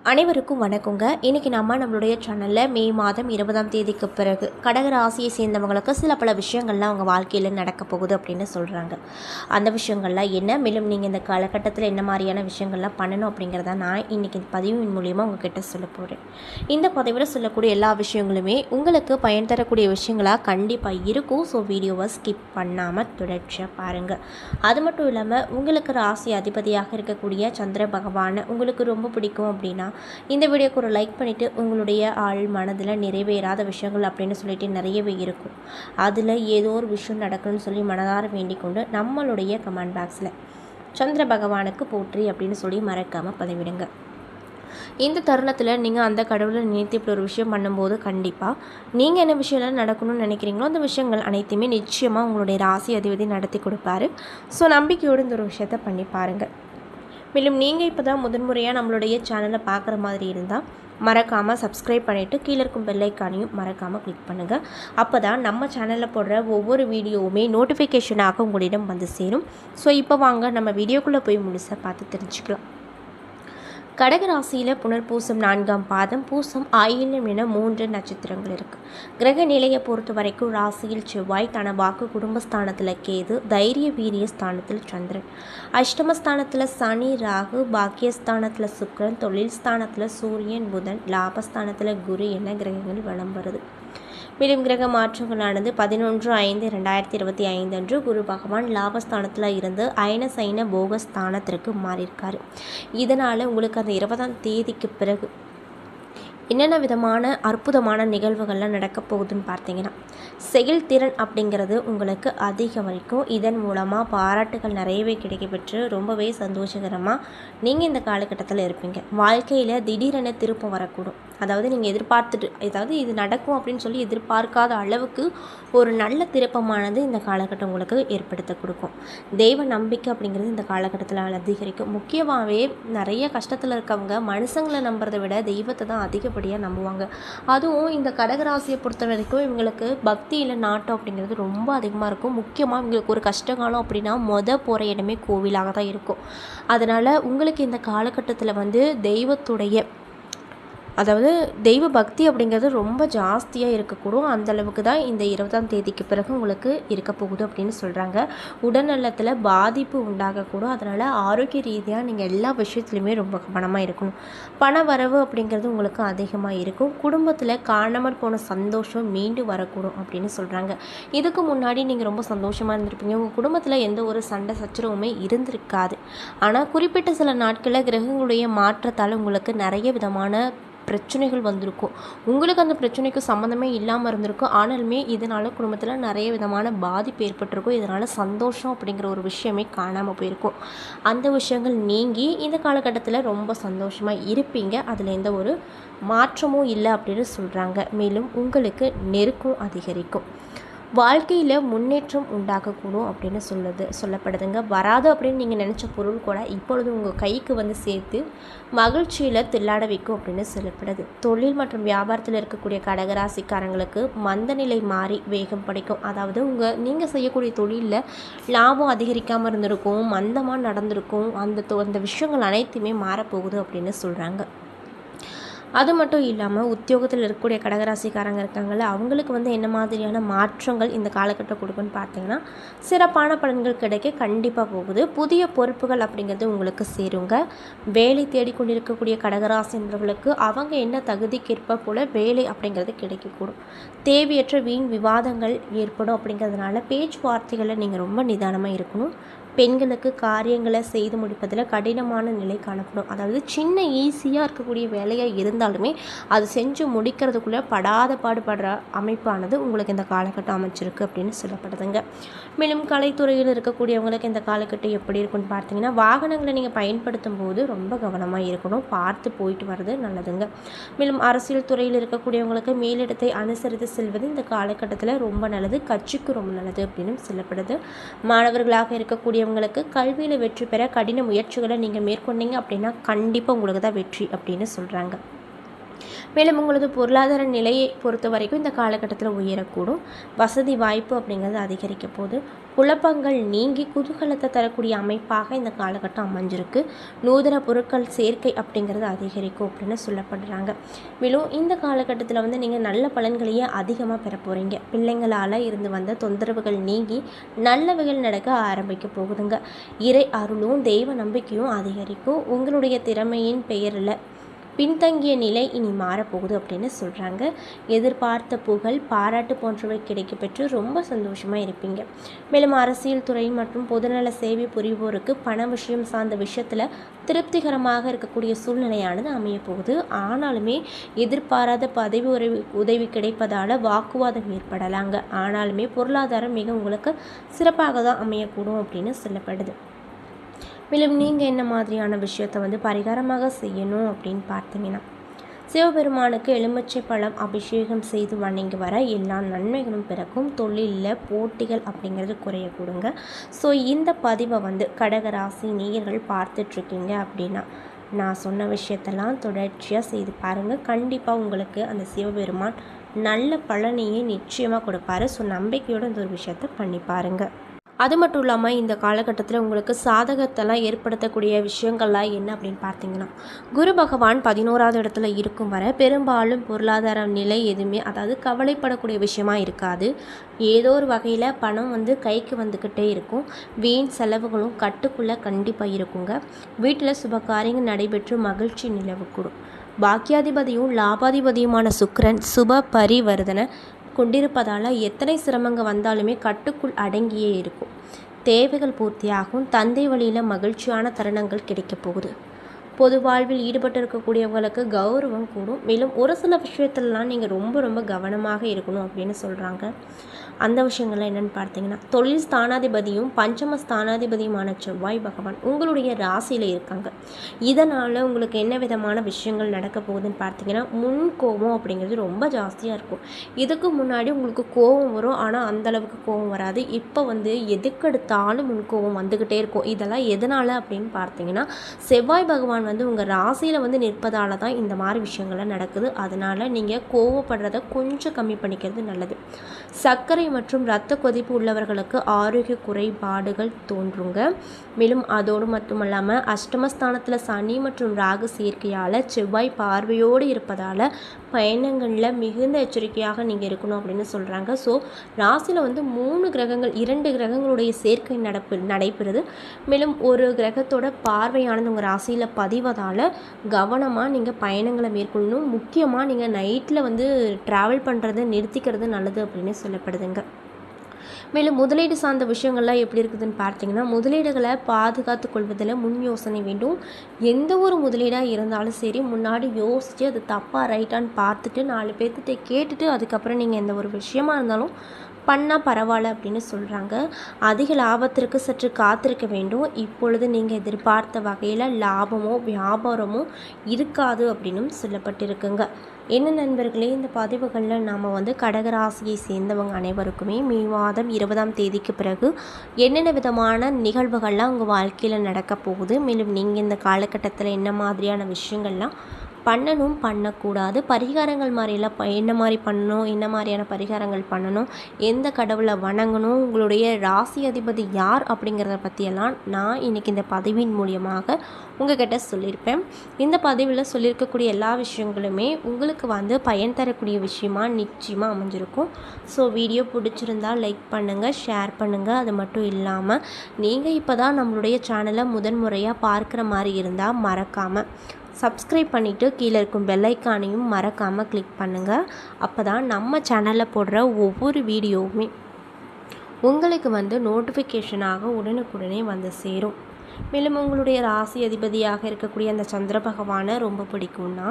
அனைவருக்கும் வணக்கங்க. இன்றைக்கி நம்மளுடைய சேனலில் மே மாதம் 20ஆம் தேதிக்கு பிறகு கடக ராசியை சேர்ந்தவங்களுக்கு சில பல விஷயங்கள்லாம் அவங்க வாழ்க்கையில் நடக்க போகுது அப்படின்னு சொல்கிறாங்க. அந்த விஷயங்கள்லாம் என்ன, மேலும் நீங்கள் இந்த காலகட்டத்தில் என்ன மாதிரியான விஷயங்கள்லாம் பண்ணணும் அப்படிங்கிறத நான் இன்றைக்கி பதிவின் மூலிமா உங்ககிட்ட சொல்ல போகிறேன். இந்த பதிவில் சொல்லக்கூடிய எல்லா விஷயங்களுமே உங்களுக்கு பயன் தரக்கூடிய விஷயங்களாக கண்டிப்பாக இருக்கும். ஸோ வீடியோவை ஸ்கிப் பண்ணாமல் தொடர்ச்சியாக பாருங்கள். அது மட்டும் இல்லாமல் உங்களுக்கு ராசி அதிபதியாக இருக்கக்கூடிய சந்திர பகவானை உங்களுக்கு ரொம்ப பிடிக்கும் அப்படின்னா இந்த வீடியோக்கு ஒரு லைக் பண்ணிவிட்டு உங்களுடைய ஆள் மனதில் நிறைவேறாத விஷயங்கள் அப்படின்னு சொல்லிட்டு நிறையவே இருக்கும். அதில் ஏதோ ஒரு விஷயம் நடக்கணும்னு சொல்லி மனதார வேண்டிக் கொண்டு நம்மளுடைய கமெண்ட் பாக்ஸில் சந்திர பகவானுக்கு போற்றி அப்படின்னு சொல்லி மறக்காமல் பதிவிடுங்க. இந்த தருணத்தில் நீங்கள் அந்த கடவுளை நினைத்து இப்படி ஒரு விஷயம் பண்ணும்போது கண்டிப்பாக நீங்கள் என்ன விஷயம்லாம் நடக்கணும்னு நினைக்கிறீங்களோ அந்த விஷயங்கள் அனைத்துமே நிச்சயமாக உங்களுடைய ராசி அதிபதி நடத்தி கொடுப்பாரு. ஸோ நம்பிக்கையோடு இந்த ஒரு விஷயத்தை பண்ணி பாருங்கள். மேலும் நீங்கள் இப்போ தான் முதன்முறையாக நம்மளுடைய சேனலை பார்க்குற மாதிரி இருந்தால் மறக்காமல் சப்ஸ்கிரைப் பண்ணிவிட்டு கீழே இருக்கும் பெல் ஐக்கானையும் மறக்காமல் கிளிக் பண்ணுங்கள். அப்போ தான் நம்ம சேனலில் போடுற ஒவ்வொரு வீடியோவுமே நோட்டிஃபிகேஷனாக உங்களிடம் வந்து சேரும். ஸோ இப்போ வாங்க நம்ம வீடியோக்குள்ளே போய் முழுசாக பார்த்து தெரிஞ்சுக்கலாம். கடகராசியில் புனர்பூசம் 4ஆம் பாதம், பூசம், ஆயில்யம் என 3 நட்சத்திரங்கள் இருக்குது. கிரக நிலையை பொறுத்த வரைக்கும் ராசியில் செவ்வாய், தனவாக்கு குடும்பஸ்தானத்தில் கேது, தைரிய வீரிய ஸ்தானத்தில் சந்திரன், அஷ்டமஸ்தானத்தில் சனி, ராகு, பாக்கியஸ்தானத்தில் சுக்கிரன், தொழில் ஸ்தானத்தில் சூரியன், புதன், லாபஸ்தானத்தில் குரு என கிரகங்கள் வலம் வருது. மேலும் கிரக மாற்றங்களானது 11/5/2025 அன்று குரு பகவான் லாபஸ்தானத்தில் இருந்து அயன சைன போகஸ்தானத்திற்கு மாறியிருக்காரு. இதனால் உங்களுக்கு அந்த 20ஆம் தேதிக்கு பிறகு என்னென்ன விதமான அற்புதமான நிகழ்வுகள்லாம் நடக்க போகுதுன்னு பார்த்தீங்கன்னா, செயல்திறன் அப்படிங்கிறது உங்களுக்கு அதிகரிக்கும். இதன் மூலமாக பாராட்டுகள் நிறையவே கிடைக்கப்பெற்று ரொம்பவே சந்தோஷகரமாக நீங்கள் இந்த காலகட்டத்தில் இருப்பீங்க. வாழ்க்கையில் திடீரென திருப்பம் வரக்கூடும். அதாவது நீங்கள் எதிர்பார்த்துட்டு இது நடக்கும் அப்படின்னு சொல்லி எதிர்பார்க்காத அளவுக்கு ஒரு நல்ல திருப்பமானது இந்த காலகட்டம் உங்களுக்கு ஏற்படுத்த கொடுக்கும். தெய்வ நம்பிக்கை அப்படிங்கிறது இந்த காலகட்டத்தில் அதிகரிக்கும். முக்கியமாகவே நிறைய கஷ்டத்தில் இருக்கவங்க மனுஷங்களை நம்புறதை விட தெய்வத்தை தான் அதிகப்படியாக நம்புவாங்க. அதுவும் இந்த கடகராசியை பொறுத்த வரைக்கும் இவங்களுக்கு பக்தியில் நாட்டம் அப்படிங்கிறது ரொம்ப அதிகமாக இருக்கும். முக்கியமாக இவங்களுக்கு ஒரு கஷ்டகாலம் அப்படின்னா போகிற இடமே கோவிலாக தான் இருக்கும். அதனால் உங்களுக்கு இந்த காலகட்டத்தில் தெய்வத்துடைய தெய்வ பக்தி அப்படிங்கிறது ரொம்ப ஜாஸ்தியாக இருக்கக்கூடும். அந்தளவுக்கு தான் இந்த 20ஆம் தேதிக்கு பிறகு உங்களுக்கு இருக்க போகுது அப்படின்னு சொல்கிறாங்க. உடல்நலத்தில் பாதிப்பு உண்டாகக்கூடும். அதனால் ஆரோக்கிய ரீதியாக நீங்கள் எல்லா விஷயத்துலையுமே ரொம்ப கவனமாக இருக்கணும். பண வரவு அப்படிங்கிறது உங்களுக்கு அதிகமாக இருக்கும். குடும்பத்தில் காணாமல் போன சந்தோஷம் மீண்டு வரக்கூடும் அப்படின்னு சொல்கிறாங்க. இதுக்கு முன்னாடி நீங்கள் ரொம்ப சந்தோஷமாக இருந்திருப்பீங்க. உங்கள் குடும்பத்தில் எந்த ஒரு சண்டை சச்சரவுமே இருந்திருக்காது. ஆனால் குறிப்பிட்ட சில நாட்களில் கிரகங்களுடைய மாற்றத்தால் உங்களுக்கு நிறைய விதமான பிரச்சனைகள் வந்திருக்கும். உங்களுக்கு அந்த பிரச்சனைக்கு சம்மந்தமே இல்லாமல் இருந்திருக்கும். ஆனாலுமே இதனால் குடும்பத்தில் நிறைய விதமான பாதிப்பு ஏற்பட்டிருக்கும். இதனால் சந்தோஷம் அப்படிங்கிற ஒரு விஷயமே காணாமல் போயிருக்கும். அந்த விஷயங்கள் நீங்கி இந்த காலகட்டத்தில் ரொம்ப சந்தோஷமாக இருப்பீங்க. அதில் எந்த ஒரு மாற்றமும் இல்லை அப்படின்னு சொல்கிறாங்க. மேலும் உங்களுக்கு நெருக்கம் அதிகரிக்கும். வாழ்க்கையில் முன்னேற்றம் உண்டாகக்கூடும் அப்படின்னு சொல்லப்படுதுங்க. வராது அப்படின்னு நீங்கள் நினச்ச பொருள் கூட இப்பொழுது உங்கள் கைக்கு சேர்த்து மகிழ்ச்சியில் தில்லாட வைக்கும் அப்படின்னு சொல்லப்படுது. தொழில் மற்றும் வியாபாரத்தில் இருக்கக்கூடிய கடகராசிக்காரங்களுக்கு மந்த நிலை மாறி வேகம் படைக்கும். அதாவது நீங்கள் செய்யக்கூடிய தொழிலில் லாபம் அதிகரிக்காமல் இருந்திருக்கும், மந்தமாக நடந்திருக்கும். அந்த விஷயங்கள் அனைத்துமே மாறப்போகுது அப்படின்னு சொல்கிறாங்க. அது மட்டும் இல்லாமல் உத்தியோகத்தில் இருக்கக்கூடிய கடகராசிக்காரங்க இருக்காங்கள்ல, அவங்களுக்கு என்ன மாதிரியான மாற்றங்கள் இந்த காலகட்டம் கொடுக்குன்னு பார்த்தீங்கன்னா, சிறப்பான பலன்கள் கிடைக்க கண்டிப்பாக போகுது. புதிய பொறுப்புகள் அப்படிங்கிறது உங்களுக்கு சேருங்க. வேலை தேடிக்கொண்டிருக்கக்கூடிய கடகராசி என்பவர்களுக்கு அவங்க என்ன தகுதிக்கேற்ப போல் வேலை அப்படிங்கிறது கிடைக்கக்கூடும். தேவையற்ற வீண் விவாதங்கள் ஏற்படும். அப்படிங்கிறதுனால பேச்சுவார்த்தைகளில் நீங்கள் ரொம்ப நிதானமாக இருக்கணும். பெண்களுக்கு காரியங்களை செய்து முடிப்பதில் கடினமான நிலை காணப்படும். அதாவது சின்ன ஈஸியாக இருக்கக்கூடிய வேலையாக இருந்தாலுமே அது செஞ்சு முடிக்கிறதுக்குள்ளே படாத பாடுபடுற அமைப்பானது உங்களுக்கு இந்த காலகட்டம் அமைச்சிருக்கு அப்படின்னு சொல்லப்படுதுங்க. மேலும் கலைத்துறையில் இருக்கக்கூடியவங்களுக்கு இந்த காலகட்டம் எப்படி இருக்குன்னு பார்த்தீங்கன்னா, வாகனங்களை நீங்கள் பயன்படுத்தும் போது ரொம்ப கவனமாக இருக்கணும். பார்த்து போயிட்டு வர்றது நல்லதுங்க. மேலும் அரசியல் துறையில் இருக்கக்கூடியவங்களுக்கு மேலிடத்தை அனுசரித்து செல்வது இந்த காலகட்டத்தில் ரொம்ப நல்லது. கட்சிக்கு ரொம்ப நல்லது அப்படின்னு சொல்லப்படுது. மாணவர்களாக இருக்கக்கூடிய உங்களுக்கு கல்வியில் வெற்றி பெற கடின முயற்சிகளை நீங்கள் மேற்கொண்டீங்க அப்படின்னா கண்டிப்பாக உங்களுக்கு தான் வெற்றி அப்படின்னு சொல்கிறாங்க. மேலும் உங்களது பொருளாதார நிலையை பொறுத்த வரைக்கும் இந்த காலகட்டத்தில் உயரக்கூடும். வசதி வாய்ப்பு அப்படிங்கிறது அதிகரிக்க போகுது. குழப்பங்கள் நீங்கி குதூகலத்தை தரக்கூடிய அமைப்பாக இந்த காலகட்டம் அமைஞ்சிருக்கு. நூதன பொருட்கள் சேர்க்கை அப்படிங்கிறது அதிகரிக்கும் அப்படின்னு சொல்லப்படுறாங்க. மேலும் இந்த காலகட்டத்தில் நீங்கள் நல்ல பலன்களையே அதிகமாக பெற போகிறீங்க. பிள்ளைங்களால் இருந்து வந்த தொந்தரவுகள் நீங்கி நல்லவைகள் நடக்க ஆரம்பிக்க போகுதுங்க. இறை அருளும் தெய்வ நம்பிக்கையும் அதிகரிக்கும். உங்களுடைய திறமையின் பெயரில் பின்தங்கிய நிலை இனி மாறப்போகுது அப்படின்னு சொல்கிறாங்க. எதிர்பார்த்த புகழ் பாராட்டு போன்றவை கிடைக்கப்பெற்று ரொம்ப சந்தோஷமாக இருப்பீங்க. மேலும் அரசியல் துறை மற்றும் பொதுநல சேவை புரிவோருக்கு பண விஷயம் சார்ந்த விஷயத்தில் திருப்திகரமாக இருக்கக்கூடிய சூழ்நிலையானது அமையப்போகுது. ஆனாலுமே எதிர்பாராத பதவி உதவி கிடைப்பதால் வாக்குவாதம் ஏற்படலாங்க. ஆனாலுமே பொருளாதாரம் மிக உங்களுக்கு சிறப்பாக தான் அமையக்கூடும் அப்படின்னு சொல்லப்படுது. மேலும் நீங்கள் என்ன மாதிரியான விஷயத்தை பரிகாரமாக செய்யணும் அப்படின்னு பார்த்தீங்கன்னா, சிவபெருமானுக்கு எலுமிச்சை பழம் அபிஷேகம் செய்து வணங்கி வர எல்லா நன்மைகளும் பிறக்கும். தொழிலில் போட்டிகள் அப்படிங்கிறது குறைய கொடுங்க. ஸோ இந்த பதிவை கடகராசி நேயர்கள் பார்த்துட்ருக்கீங்க அப்படின்னா நான் சொன்ன விஷயத்தெல்லாம் தொடர்ச்சியாக செய்து பாருங்கள். கண்டிப்பாக உங்களுக்கு அந்த சிவபெருமான் நல்ல பலனையே நிச்சயமாக கொடுப்பாரு. ஸோ நம்பிக்கையோடு இந்த ஒரு விஷயத்தை பண்ணி பாருங்கள். அது மட்டும் இல்லாமல் இந்த காலகட்டத்தில் உங்களுக்கு சாதகத்தெல்லாம் ஏற்படுத்தக்கூடிய விஷயங்கள்லாம் என்ன அப்படின்னு பார்த்தீங்கன்னா, குரு பகவான் 11வது இடத்துல இருக்கும் வரை பெரும்பாலும் பொருளாதார நிலை எதுவுமே அதாவது கவலைப்படக்கூடிய விஷயமா இருக்காது. ஏதோ ஒரு வகையில் பணம் கைக்கு வந்துக்கிட்டே இருக்கும். வீண் செலவுகளும் கட்டுக்குள்ளே கண்டிப்பாக இருக்குங்க. வீட்டில் சுப காரியங்கள் நடைபெற்று மகிழ்ச்சி நிலவுக்கூடும். பாக்கியாதிபதியும் லாபாதிபதியுமான சுக்கிரன் சுப பரிவர்த்தனை கொண்டிருப்பதால் எத்தனை சிரமங்கள் வந்தாலுமே கட்டுக்குள் அடங்கியே இருக்கும். தேவைகள் பூர்த்தியாகும். தந்தை வழியில் மகிழ்ச்சியான தருணங்கள் கிடைக்கப் போகுது. பொது வாழ்வில் ஈடுபட்டு இருக்கக்கூடியவங்களுக்கு கௌரவம் கூடும். மேலும் ஒரு சில விஷயத்துலலாம் நீங்கள் ரொம்ப ரொம்ப கவனமாக இருக்கணும் அப்படின்னு சொல்கிறாங்க. அந்த விஷயங்கள்லாம் என்னென்னு பார்த்தீங்கன்னா, தொழில் ஸ்தானாதிபதியும் பஞ்சம ஸ்தானாதிபதியுமான செவ்வாய் பகவான் உங்களுடைய ராசியில் இருக்காங்க. இதனால் உங்களுக்கு என்ன விதமான விஷயங்கள் நடக்க போகுதுன்னு பார்த்தீங்கன்னா, முன் கோபம் அப்படிங்கிறது ரொம்ப ஜாஸ்தியாக இருக்கும். இதுக்கு முன்னாடி உங்களுக்கு கோபம் வரும், ஆனால் அந்தளவுக்கு கோபம் வராது. இப்போ எதுக்கெடுத்தாலும் முன் கோபம் வந்துக்கிட்டே இருக்கும். இதெல்லாம் எதனால் அப்படின்னு பார்த்தீங்கன்னா, செவ்வாய் பகவான் உங்கள் ராசியில் நிற்பதால தான் இந்த மாதிரி விஷயங்கள்லாம் நடக்குது. அதனால் நீங்கள் கோவப்படுறத கொஞ்சம் கம்மி பண்ணிக்கிறது நல்லது. சர்க்கரை மற்றும் இரத்த கொதிப்பு உள்ளவர்களுக்கு ஆரோக்கிய குறைபாடுகள் தோன்றுங்க. மேலும் அதோடு மட்டுமல்லாமல் அஷ்டமஸ்தானத்தில் சனி மற்றும் ராகு சேர்க்கையால் செவ்வாய் பார்வையோடு இருப்பதால் பயணங்களில் மிகுந்த எச்சரிக்கையாக நீங்கள் இருக்கணும் அப்படின்னு சொல்கிறாங்க. ஸோ ராசியில் 3 கிரகங்கள் 2 கிரகங்களுடைய சேர்க்கை நடைபெறுது. மேலும் ஒரு கிரகத்தோட பார்வையானது உங்கள் ராசியில் பதிவதால் கவனமாக நீங்கள் பயணங்களை மேற்கொள்ளணும். முக்கியமாக நீங்கள் நைட்டில் ட்ராவல் பண்ணுறதை நிறுத்திக்கிறது நல்லது அப்படின்னு சொல்லப்படுதுங்க. மேலும் முதலீடு சார்ந்த விஷயங்கள்லாம் எப்படி இருக்குதுன்னு பார்த்தீங்கன்னா, முதலீடுகளை பாதுகாத்து கொள்வதில் முன் யோசனை வேண்டும். எந்த ஒரு முதலீடாக இருந்தாலும் சரி முன்னாடி யோசித்து அது தப்பாக ரைட்டான்னு பார்த்துட்டு 4 பேர்த்திட்ட கேட்டுட்டு அதுக்கப்புறம் நீங்கள் எந்த ஒரு விஷயமா இருந்தாலும் பண்ணால் பரவாயில்ல அப்படின்னு சொல்கிறாங்க. அதிக லாபத்திற்கு சற்று காத்திருக்க வேண்டும். இப்பொழுது நீங்கள் எதிர்பார்த்த வகையில் லாபமோ வியாபாரமோ இருக்காது அப்படின்னும் சொல்லப்பட்டிருக்குங்க. என்ன நண்பர்களே, இந்த பதிவுகளில் நாம் கடகராசியை சேர்ந்தவங்க அனைவருக்குமே மே மாதம் 20ஆம் தேதிக்கு பிறகு என்னென்ன விதமான நிகழ்வுகள்லாம் உங்கள் வாழ்க்கையில் நடக்க போகுது, மேலும் நீங்கள் இந்த காலகட்டத்தில் என்ன மாதிரியான விஷயங்கள்லாம் பண்ணணும் பண்ணக்கூடாது, பரிகாரங்கள் மாதிரிலாம் என்ன மாதிரி பண்ணணும், என்ன மாதிரியான பரிகாரங்கள் பண்ணணும், எந்த கடவுளை வணங்கணும், உங்களுடைய ராசி அதிபதி யார் அப்படிங்கிறத பற்றியெல்லாம் நான் இன்றைக்கி இந்த பதிவின் மூலியமாக உங்கள்கிட்ட சொல்லியிருப்பேன். இந்த பதிவில் சொல்லியிருக்கக்கூடிய எல்லா விஷயங்களுமே உங்களுக்கு பயன் தரக்கூடிய விஷயமா நிச்சயமாக அமைஞ்சிருக்கும். ஸோ வீடியோ பிடிச்சிருந்தால் லைக் பண்ணுங்கள், ஷேர் பண்ணுங்கள். அது மட்டும் இல்லாமல் நீங்கள் இப்போ தான் நம்மளுடைய சேனலை முதன்முறையாக பார்க்குற மாதிரி இருந்தால் மறக்காமல் சப்ஸ்கிரைப் பண்ணிவிட்டு கீழே இருக்கும் பெல்லைக்கானையும் மறக்காமல் கிளிக் பண்ணுங்கள். அப்போ தான் நம்ம சேனலில் போடுற ஒவ்வொரு வீடியோவுமே உங்களுக்கு நோட்டிஃபிகேஷனாக உடனுக்குடனே சேரும். மேலும் உங்களுடைய ராசி அதிபதியாக இருக்கக்கூடிய அந்த சந்திர பகவானை ரொம்ப பிடிக்கும்னா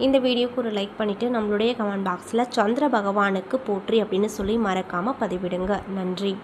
இந்த வீடியோக்கு ஒரு லைக் பண்ணிவிட்டு நம்மளுடைய கமெண்ட் பாக்ஸில் சந்திர பகவானுக்கு போற்றி அப்படின்னு சொல்லி மறக்காமல் பதிவிடுங்க. நன்றி.